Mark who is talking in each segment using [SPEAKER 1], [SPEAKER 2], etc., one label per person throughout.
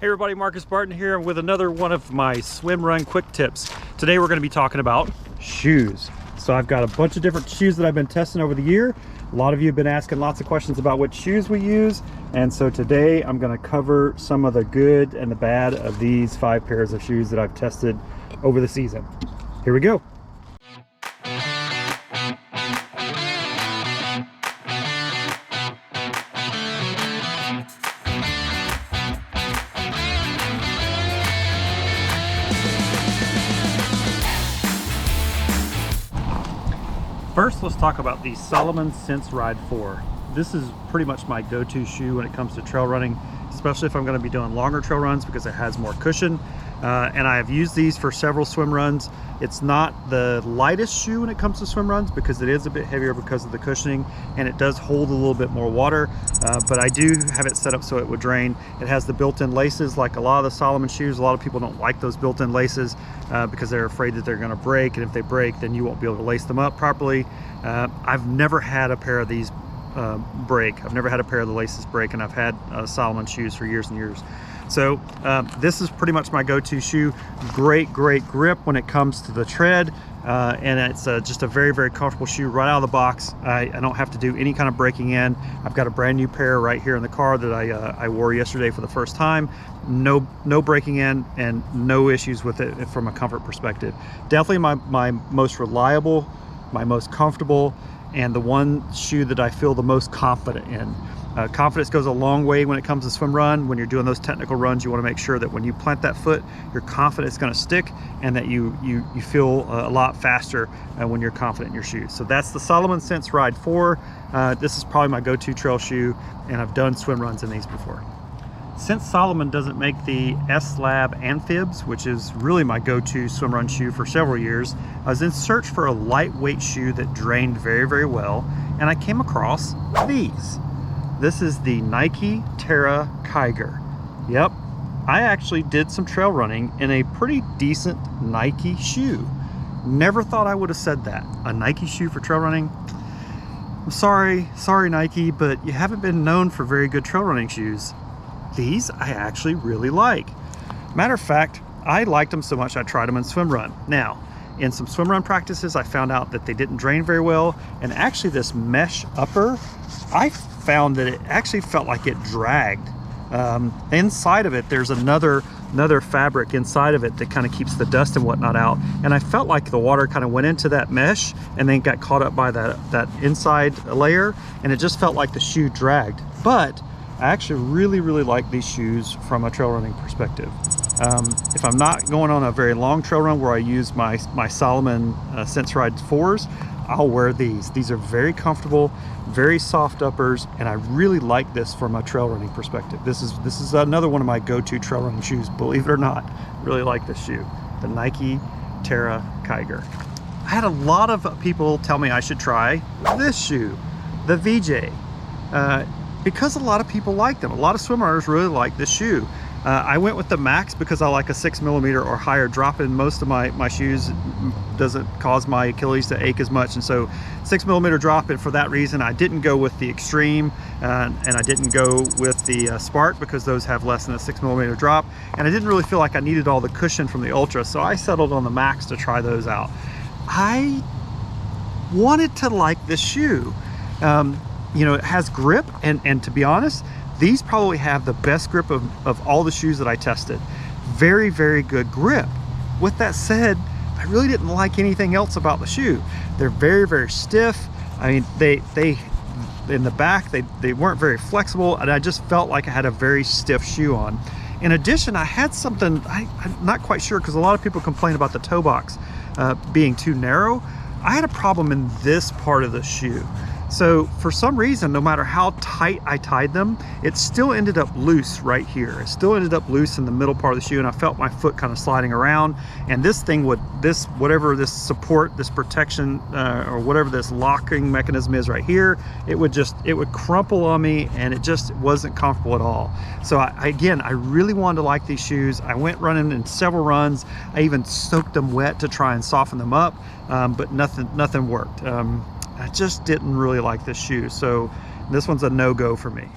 [SPEAKER 1] Hey everybody, Marcus Barton here with another one of my swim run quick tips. Today we're going to be talking about shoes. So I've got a bunch of different shoes that I've been testing over the year. A lot of you have been asking lots of questions about which shoes we use, and so today I'm going to cover some of the good and the bad of these 5 pairs of shoes that I've tested over the season. Here we go. First, let's talk about the Salomon Sense Ride 4. This is pretty much my go-to shoe when it comes to trail running, especially if I'm going to be doing longer trail runs because it has more cushion. And I have used these for several swim runs. It's not the lightest shoe when it comes to swim runs because it is a bit heavier because of the cushioning, and it does hold a little bit more water, but I do have it set up so it would drain. It has the built-in laces like a lot of the Salomon shoes. A lot of people don't like those built-in laces because they're afraid that they're going to break, and if they break then you won't be able to lace them up properly. I've never had a pair of these break. I've never had a pair of the laces break, and I've had Salomon shoes for years and years. So this is pretty much my go-to shoe. Great grip when it comes to the tread, and it's just a very comfortable shoe right out of the box. I don't have to do any kind of breaking in. I've got a brand new pair right here in the car that I wore yesterday for the first time. No breaking in and no issues with it from a comfort perspective. Definitely my most reliable, my most comfortable, and the one shoe that I feel the most confident in. Confidence goes a long way when it comes to swim run. When you're doing those technical runs, you want to make sure that when you plant that foot, you're confident it's going to stick, and that you feel a lot faster when you're confident in your shoes. So that's the Salomon Sense Ride 4. This is probably my go-to trail shoe, and I've done swim runs in these before. Since Salomon doesn't make the S-Lab Amphibs, which is really my go-to swim run shoe for several years, I was in search for a lightweight shoe that drained very well, and I came across these. This is the Nike Terra Kiger. Yep, I actually did some trail running in a pretty decent Nike shoe. Never thought I would have said that. A Nike shoe for trail running? I'm sorry Nike, but you haven't been known for very good trail running shoes. These I actually really like. Matter of fact, I liked them so much I tried them in swim run. Now, in some swim run practices, I found out that they didn't drain very well, and actually this mesh upper, I found that it actually felt like it dragged. Inside of it, there's another fabric inside of it that kind of keeps the dust and whatnot out, and I felt like the water kind of went into that mesh and then got caught up by that inside layer, and it just felt like the shoe dragged. But I actually really like these shoes from a trail running perspective. If I'm not going on a very long trail run where I use my Salomon Sense Ride 4s, I'll wear these. These are very comfortable, very soft uppers, and I really like this from a trail running perspective. This is another one of my go-to trail running shoes, believe it or not. Really like this shoe, the Nike Terra Kiger. I had a lot of people tell me I should try this shoe, the VJ, because a lot of people like them. A lot of swim runners really like this shoe. I went with the MAXx because I like a 6mm or higher drop in. Most of my shoes doesn't cause my Achilles to ache as much, and so 6mm drop in for that reason. I didn't go with the Extreme, and I didn't go with the Spark because those have less than a 6mm drop, and I didn't really feel like I needed all the cushion from the Ultra, so I settled on the MAXx to try those out. I wanted to like this shoe. You know, it has grip, and to be honest, these probably have the best grip of all the shoes that I tested. Very good grip. With that said, I really didn't like anything else about the shoe. They're very stiff. I mean, they in the back, they weren't very flexible, and I just felt like I had a very stiff shoe on. In addition, I had something, I'm not quite sure, because a lot of people complain about the toe box being too narrow. I had a problem in this part of the shoe. So for some reason, no matter how tight I tied them, it still ended up loose right here. It still ended up loose in the middle part of the shoe, and I felt my foot kind of sliding around. And this thing would, whatever this support, this protection, or whatever this locking mechanism is right here, it would crumple on me, and it just wasn't comfortable at all. So again, I really wanted to like these shoes. I went running in several runs. I even soaked them wet to try and soften them up, but nothing worked. I just didn't really like this shoe, so this one's a no-go for me.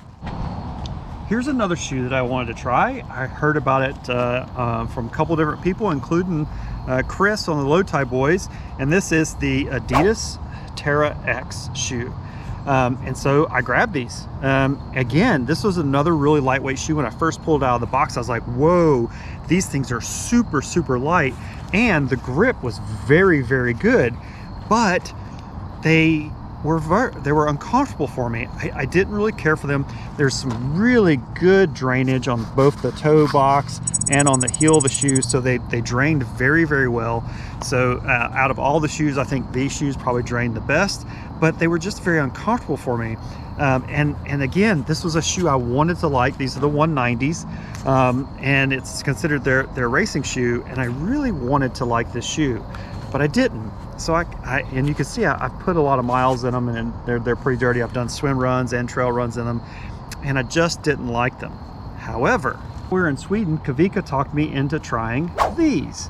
[SPEAKER 1] Here's another shoe that I wanted to try. I heard about it from a couple different people, including Chris on the Low Tide Boys, and this is the Adidas Terra X shoe. And so I grabbed these. Again, this was another really lightweight shoe. When I first pulled it out of the box, I was like, whoa, these things are super, super light. And the grip was very, very good, but they were uncomfortable for me. I didn't really care for them. There's some really good drainage on both the toe box and on the heel of the shoe, so they drained very, very well. So out of all the shoes, I think these shoes probably drained the best, but they were just very uncomfortable for me. And again, this was a shoe I wanted to like. These are the 190s, and it's considered their racing shoe, and I really wanted to like this shoe, but I didn't. So and you can see I put a lot of miles in them, and they're pretty dirty. I've done swim runs and trail runs in them, and I just didn't like them. However, we're in Sweden. Kavika talked me into trying these,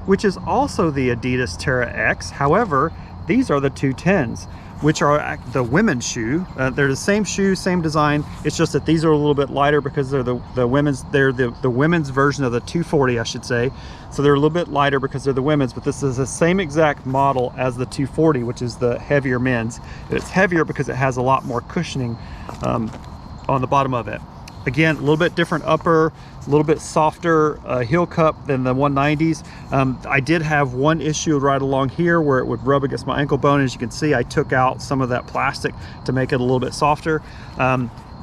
[SPEAKER 1] which is also the Adidas Terra X. However, these are the 210s, which are the women's shoe. They're the same shoe, same design. It's just that these are a little bit lighter because they're the women's. They're the women's version of the 240, I should say. So they're a little bit lighter because they're the women's. But this is the same exact model as the 240, which is the heavier men's. It's heavier because it has a lot more cushioning on the bottom of it. Again, a little bit different upper, a little bit softer heel cup than the 190s. I did have one issue right along here where it would rub against my ankle bone. As you can see, I took out some of that plastic to make it a little bit softer.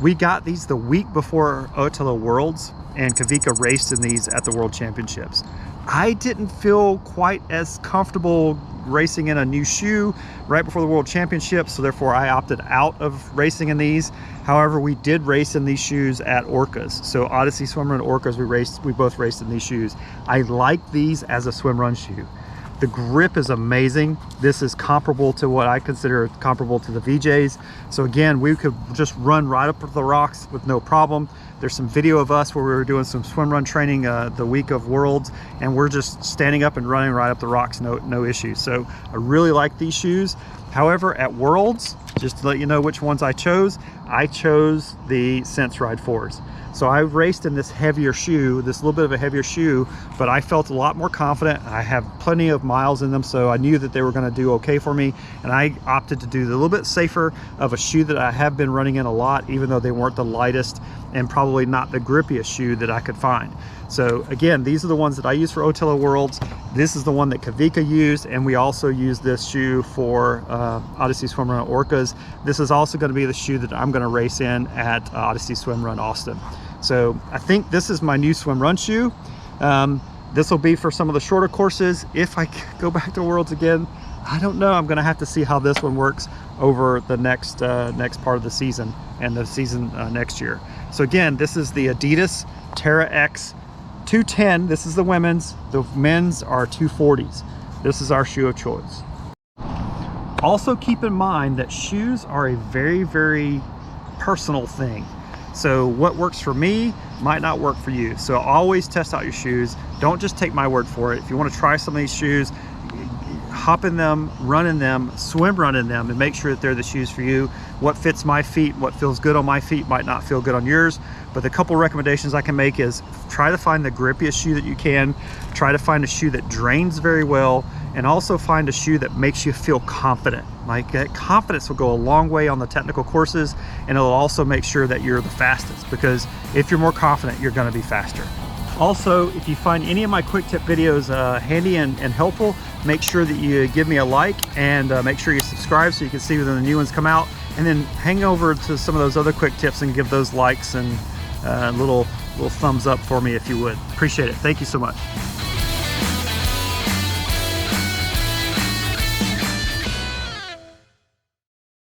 [SPEAKER 1] We got these the week before Otella Worlds, and Kavika raced in these at the World Championships. I didn't feel quite as comfortable racing in a new shoe right before the World Championships, so therefore I opted out of racing in these. However, we did race in these shoes at Orcas. So Odyssey Swimrun Orcas, we both raced in these shoes. I like these as a swim run shoe. The grip is amazing. This is comparable to what I consider comparable to the VJs. So again, we could just run right up the rocks with no problem. There's some video of us where we were doing some swim run training the week of Worlds, and we're just standing up and running right up the rocks, no issues. So I really like these shoes. However, at Worlds, just to let you know which ones I chose the Sense Ride 4s. So I raced in this heavier shoe, this little bit of a heavier shoe, but I felt a lot more confident. I have plenty of miles in them, so I knew that they were going to do okay for me. And I opted to do the little bit safer of a shoe that I have been running in a lot, even though they weren't the lightest and probably not the grippiest shoe that I could find. So again, these are the ones that I use for Otella Worlds. This is the one that Kavika used, and we also use this shoe for Odyssey Swimrun Orcas. This is also going to be the shoe that I'm going to race in at Odyssey Swimrun Austin. So I think this is my new swim run shoe. This will be for some of the shorter courses. If I go back to Worlds again, I don't know. I'm going to have to see how this one works over the next part of the season and the season next year. So again, this is the Adidas Terra X 210. This is the women's. The men's are 240s. This is our shoe of choice. Also keep in mind that shoes are a very, very personal thing. So what works for me might not work for you. So always test out your shoes. Don't just take my word for it. If you want to try some of these shoes, hop in them, run in them, swim run in them, and make sure that they're the shoes for you. What fits my feet, what feels good on my feet might not feel good on yours. But the couple recommendations I can make is try to find the grippiest shoe that you can. Try to find a shoe that drains very well, and also find a shoe that makes you feel confident. Like that confidence will go a long way on the technical courses, and it'll also make sure that you're the fastest, because if you're more confident, you're going to be faster. Also, if you find any of my quick tip videos handy and helpful, make sure that you give me a like, and make sure you subscribe so you can see when the new ones come out, and then hang over to some of those other quick tips and give those likes and little thumbs up for me if you would. Appreciate it. Thank you so much.